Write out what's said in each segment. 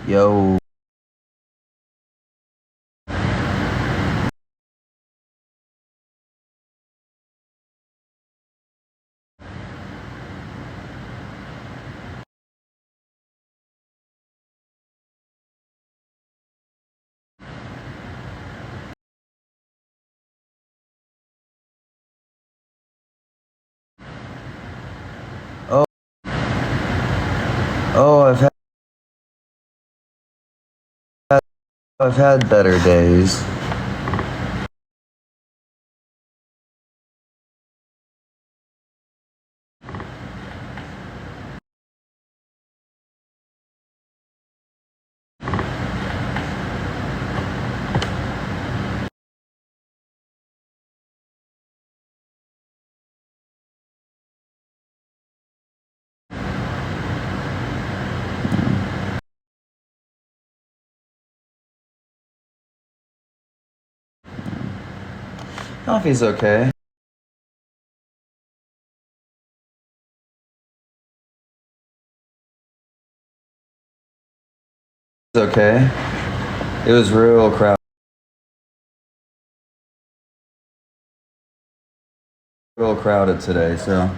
Yo. Oh, oh, I've had better days. Coffee's okay. It's okay. It was real crowded today, so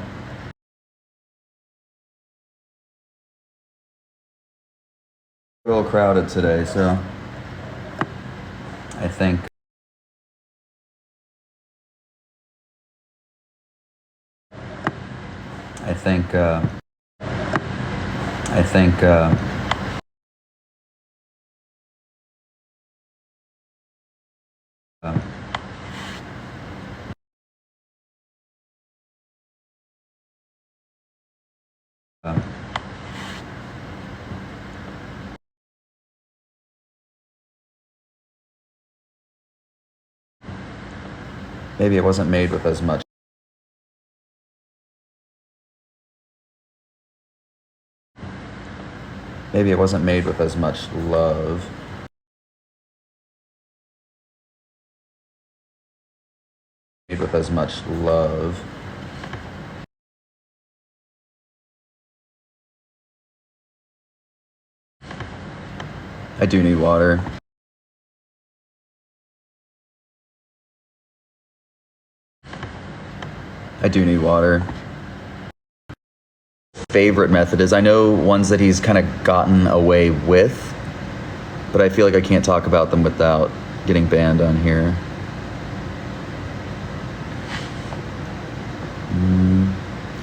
real crowded today, so I think I think I think uh, uh, maybe it wasn't made with as much. Maybe it wasn't made with as much love. Made with as much love. I do need water. I do need water. Favorite method is, I know ones that he's kind of gotten away with, but I feel like I can't talk about them without getting banned on here.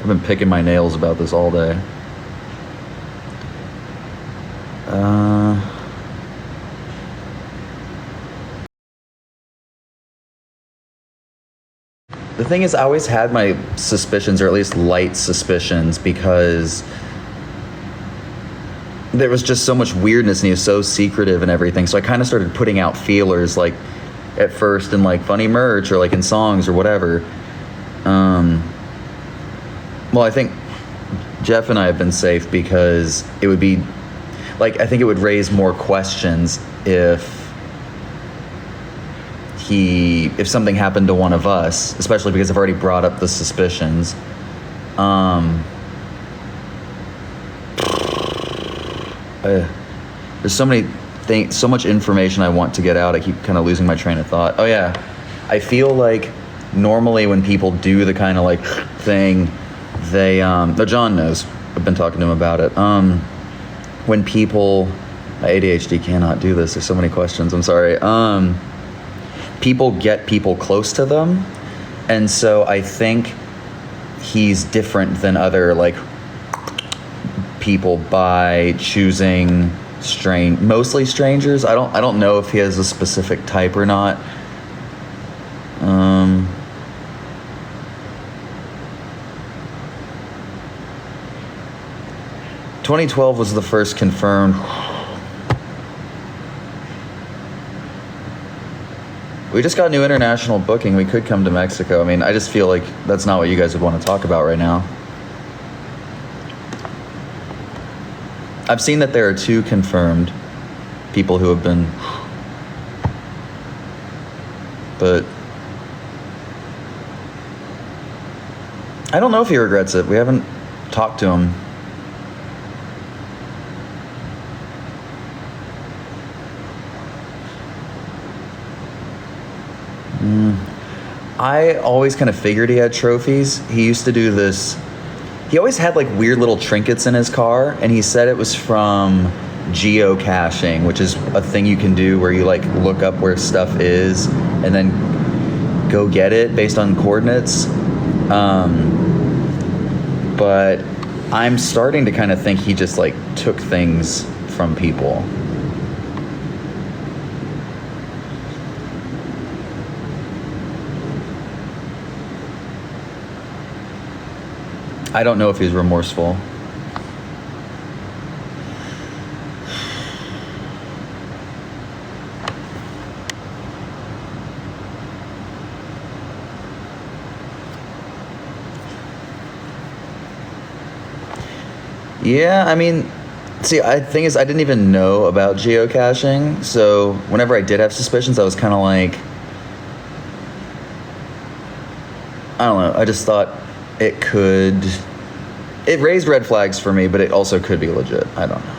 I've been picking my nails about this all day. The thing is, I always had my suspicions, or at least light suspicions, because there was just so much weirdness and he was so secretive and everything. So I kind of started putting out feelers, like at first in like funny merch or like in songs or whatever. Well, I think Jeff and I have been safe because it would be like, I think it would raise more questions if something happened to one of us, especially because I've already brought up the suspicions. There's so many things, so much information I want to get out. I keep kind of losing my train of thought. Oh yeah, I feel like normally when people do the kind of like thing, they John knows. I've been talking to him about it. When people, my ADHD cannot do this. There's so many questions. I'm sorry. People get people close to them, and so I think he's different than other like people by choosing mostly strangers. I don't know if he has a specific type or not. 2012 was the first confirmed. We just got new international booking. We could come to Mexico. I mean, I just feel like that's not what you guys would want to talk about right now. I've seen that there are 2 confirmed people who have been, but I don't know if he regrets it. We haven't talked to him. I always kind of figured he had trophies. He used to do this. He always had like weird little trinkets in his car, and he said it was from geocaching, which is a thing you can do where you like look up where stuff is and then go get it based on coordinates. But I'm starting to kind of think he just like took things from people. I don't know if he's remorseful. Yeah, I mean, see, I thing is, I didn't even know about geocaching, so whenever I did have suspicions, I was kind of like, I don't know. I just thought it could. It raised red flags for me, but it also could be legit. I don't know.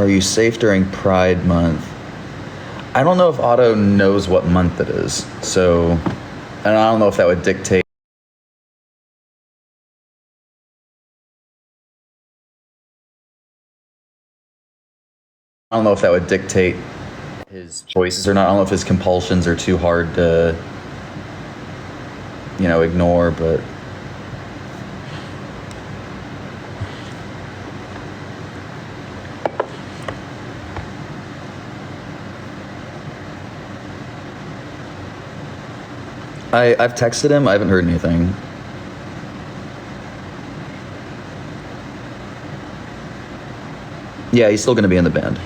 Are you safe during Pride Month? I don't know if Otto knows what month it is, so, and I don't know if that would dictate. I don't know if that would dictate his choices or not. I don't know if his compulsions are too hard to, ignore, but. I've texted him. I haven't heard anything. Yeah, he's still going to be in the band.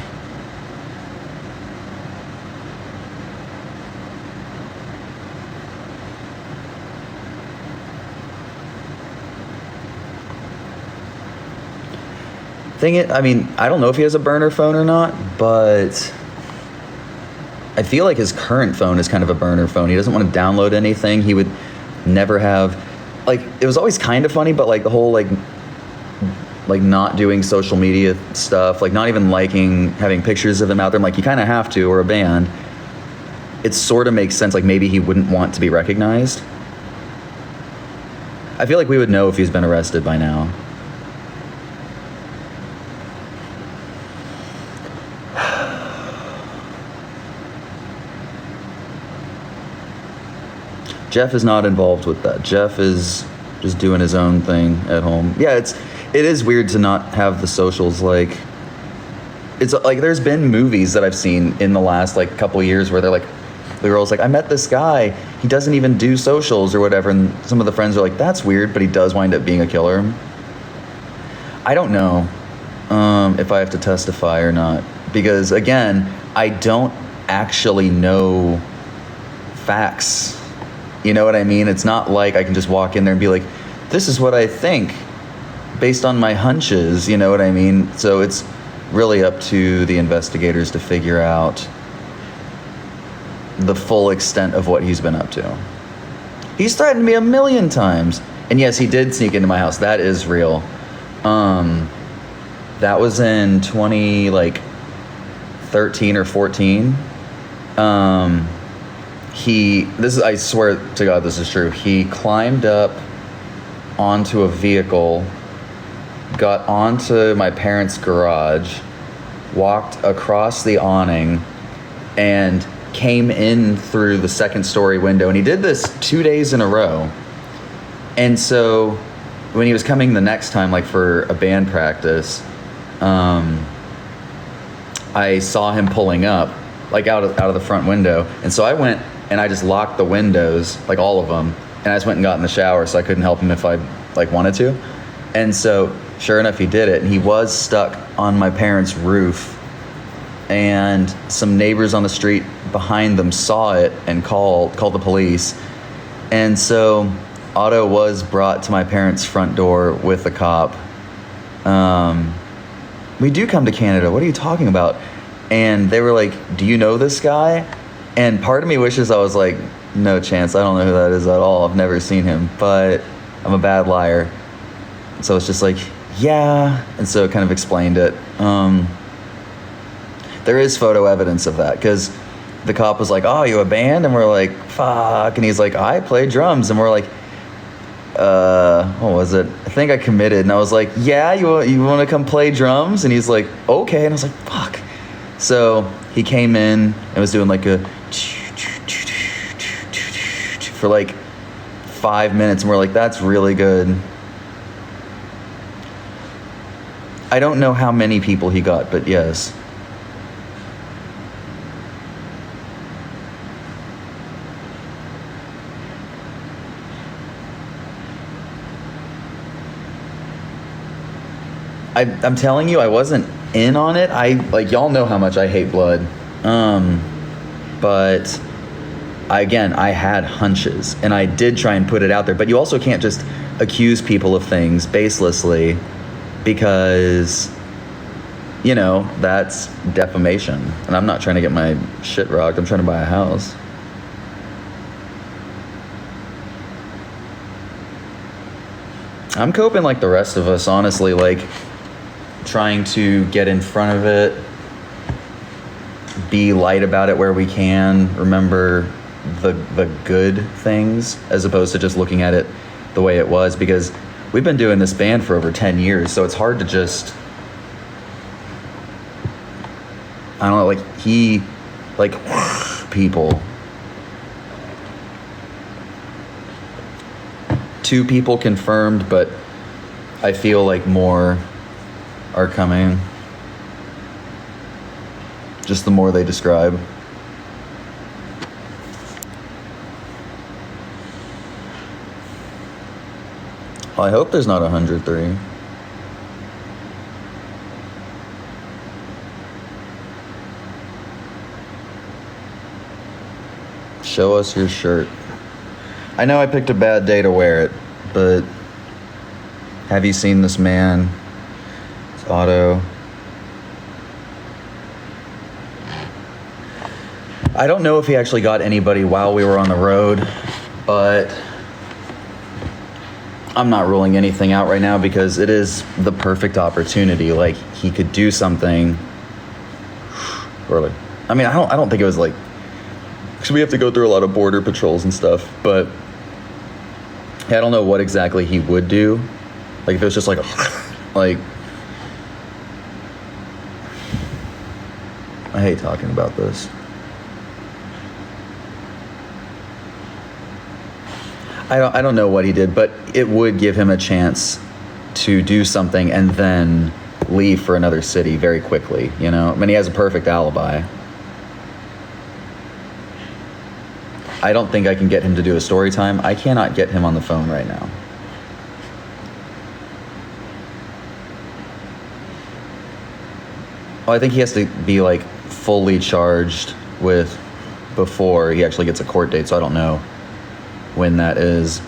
I mean, I don't know if he has a burner phone or not, but I feel like his current phone is kind of a burner phone. He doesn't want to download anything. He would never have, like, it was always kind of funny, but like the whole like not doing social media stuff, like not even liking having pictures of him out there. I'm like, you kind of have to, or a band. It sort of makes sense. Like maybe he wouldn't want to be recognized. I feel like we would know if he's been arrested by now. Jeff is not involved with that. Jeff is just doing his own thing at home. Yeah, it is weird to not have the socials. Like, it's like there's been movies that I've seen in the last like couple of years where they're like, the girl's like, I met this guy. He doesn't even do socials or whatever. And some of the friends are like, that's weird, but he does wind up being a killer. I don't know if I have to testify or not, because again, I don't actually know facts. You know what I mean? It's not like I can just walk in there and be like, this is what I think based on my hunches, you know what I mean? So it's really up to the investigators to figure out the full extent of what he's been up to. He's threatened me 1,000,000 times. And yes, he did sneak into my house. That is real. That was in 2013 or 14. I swear to God, this is true. He climbed up onto a vehicle, got onto my parents' garage, walked across the awning, and came in through the second story window. And he did this 2 days in a row. And so when he was coming the next time, like for a band practice, I saw him pulling up, like out of the front window. And so I went and I just locked the windows, like all of them. And I just went and got in the shower, so I couldn't help him if I like wanted to. And so sure enough, he did it. And he was stuck on my parents' roof. And some neighbors on the street behind them saw it and called the police. And so Otto was brought to my parents' front door with a cop. We do come to Canada. What are you talking about? And they were like, do you know this guy? And part of me wishes I was like, no chance. I don't know who that is at all. I've never seen him, but I'm a bad liar. So it's just like, yeah. And so it kind of explained it. There is photo evidence of that because the cop was like, oh, you a band? And we're like, fuck. And he's like, I play drums. And we're like, what was it? I think I committed. And I was like, yeah, you want to come play drums? And he's like, okay. And I was like, fuck. So he came in and was doing like a for like 5 minutes. And we're like, that's really good. I don't know how many people he got, but yes. I'm telling you, I wasn't in on it. Y'all know how much I hate blood. But I had hunches and I did try and put it out there, but you also can't just accuse people of things baselessly because, that's defamation. And I'm not trying to get my shit rocked. I'm trying to buy a house. I'm coping like the rest of us, honestly, like trying to get in front of it, be light about it where we can, remember the good things as opposed to just looking at it the way it was, because we've been doing this band for over 10 years, so it's hard to just, I don't know, people. 2 people confirmed, but I feel like more are coming. Just the more they describe. Well, I hope there's not 103. Show us your shirt. I know I picked a bad day to wear it, but have you seen this man? It's Otto. I don't know if he actually got anybody while we were on the road, but I'm not ruling anything out right now because it is the perfect opportunity. Like, he could do something early. I mean, I don't think it was like, because we have to go through a lot of border patrols and stuff, but I don't know what exactly he would do. Like, if it was just like like, I hate talking about this. I don't know what he did, but it would give him a chance to do something and then leave for another city very quickly, I mean, he has a perfect alibi. I don't think I can get him to do a story time. I cannot get him on the phone right now. Well, I think he has to be like fully charged with before he actually gets a court date, so I don't know when that is.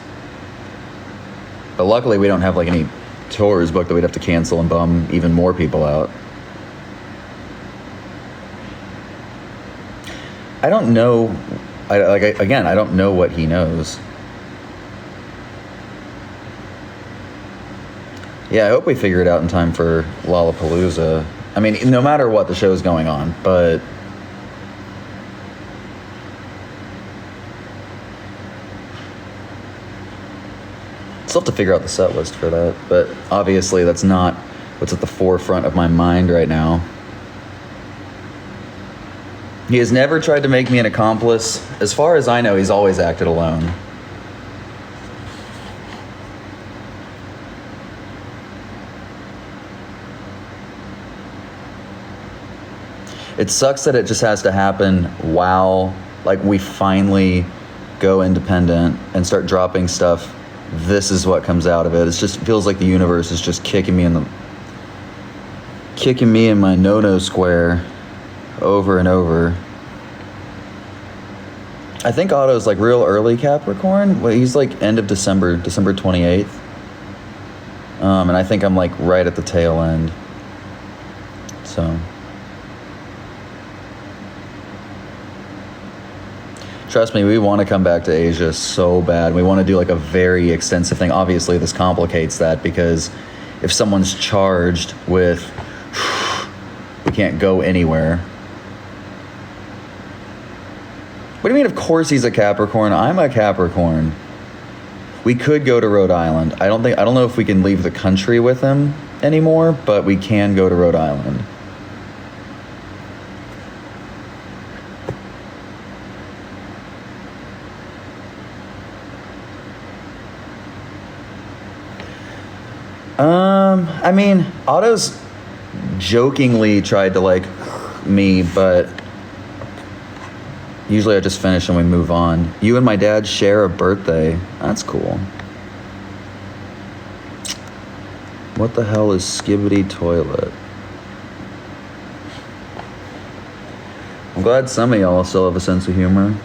But luckily we don't have like any tours booked that we'd have to cancel and bum even more people out. I don't know. I don't know what he knows. Yeah, I hope we figure it out in time for Lollapalooza. I mean, no matter what, the show's going on, but still have to figure out the set list for that. But obviously that's not what's at the forefront of my mind right now. He has never tried to make me an accomplice. As far as I know, he's always acted alone. It sucks that it just has to happen while, like, we finally go independent and start dropping stuff. This is what comes out of it. It just feels like the universe is just kicking me in my no-no square over and over. I think Otto's like real early Capricorn. Well, he's like end of December 28th. And I think I'm like right at the tail end. So trust me, we want to come back to Asia so bad. We want to do like a very extensive thing. Obviously, this complicates that because if someone's charged with, we can't go anywhere. What do you mean, of course he's a Capricorn? I'm a Capricorn. We could go to Rhode Island. I don't know if we can leave the country with him anymore, but we can go to Rhode Island. I mean, Otto's jokingly tried to like me, but usually I just finish and we move on. You and my dad share a birthday. That's cool. What the hell is Skibbity Toilet? I'm glad some of y'all still have a sense of humor.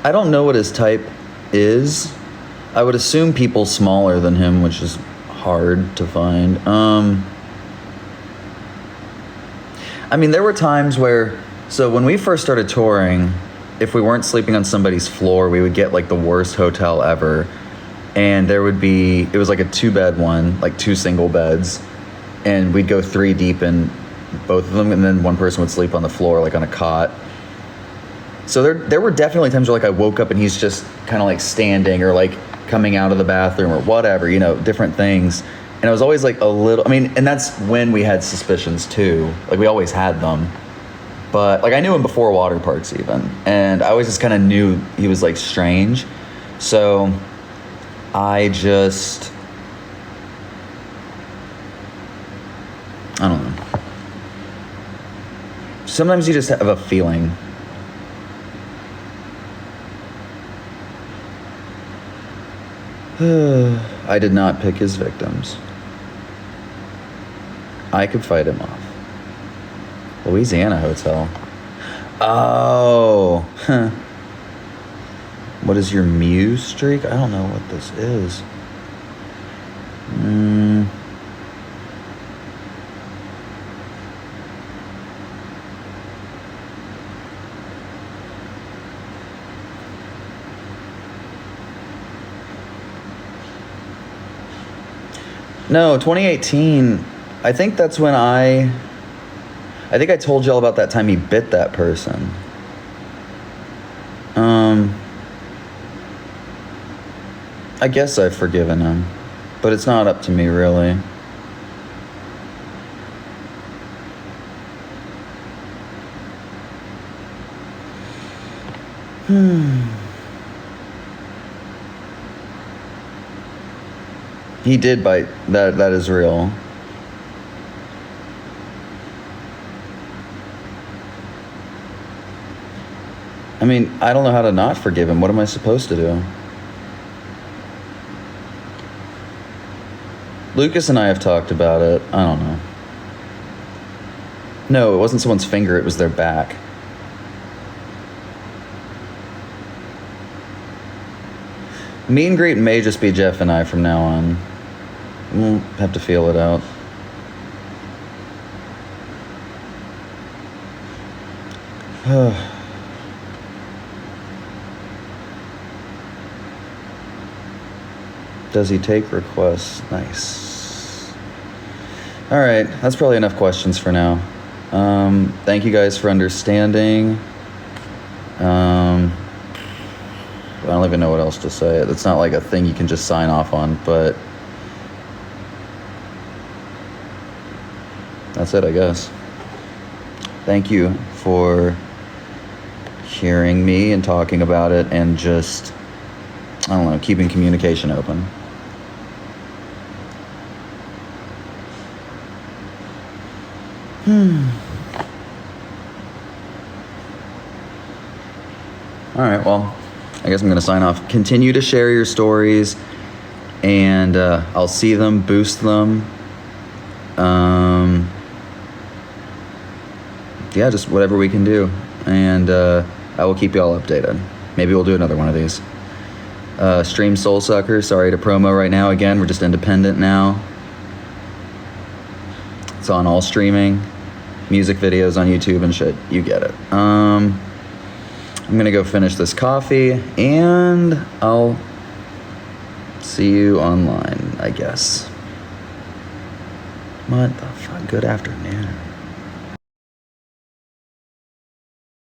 I don't know what his type is. I would assume people smaller than him, which is hard to find. I mean, there were times where, so when we first started touring, if we weren't sleeping on somebody's floor, we would get like the worst hotel ever. And there would be, it was like a 2-bed one, like 2 single beds. And we'd go 3 deep in both of them. And then one person would sleep on the floor, like on a cot. So there were definitely times where like I woke up and he's just kind of like standing or like coming out of the bathroom or whatever, you know, different things. And I was always like a little, I mean, and that's when we had suspicions too. Like we always had them. But like I knew him before water parks even. And I always just kind of knew he was like strange. So I don't know. Sometimes you just have a feeling. I did not pick his victims. I could fight him off. Louisiana Hotel. Oh. Huh. What is your Muse streak? I don't know what this is. No, 2018, I think that's when I think I told y'all about that time he bit that person. I guess I've forgiven him, but it's not up to me really. He did bite. That is real. I mean, I don't know how to not forgive him. What am I supposed to do? Lucas and I have talked about it. I don't know. No, it wasn't someone's finger, it was their back. Meet and greet may just be Jeff and I from now on. We'll have to feel it out. Does he take requests? Nice. All right, that's probably enough questions for now. Thank you guys for understanding. I don't even know what else to say. It's not like a thing you can just sign off on, but that's it, I guess. Thank you for hearing me and talking about it and just, I don't know, keeping communication open. All right, well, I guess I'm going to sign off. Continue to share your stories, and I'll see them, boost them. Yeah, just whatever we can do. And I will keep you all updated. Maybe we'll do another one of these. Stream Soulsucker, sorry to promo right now. Again, we're just independent now. It's on all streaming. Music videos on YouTube and shit. You get it. I'm gonna go finish this coffee and I'll see you online, I guess. What the fuck? Good afternoon.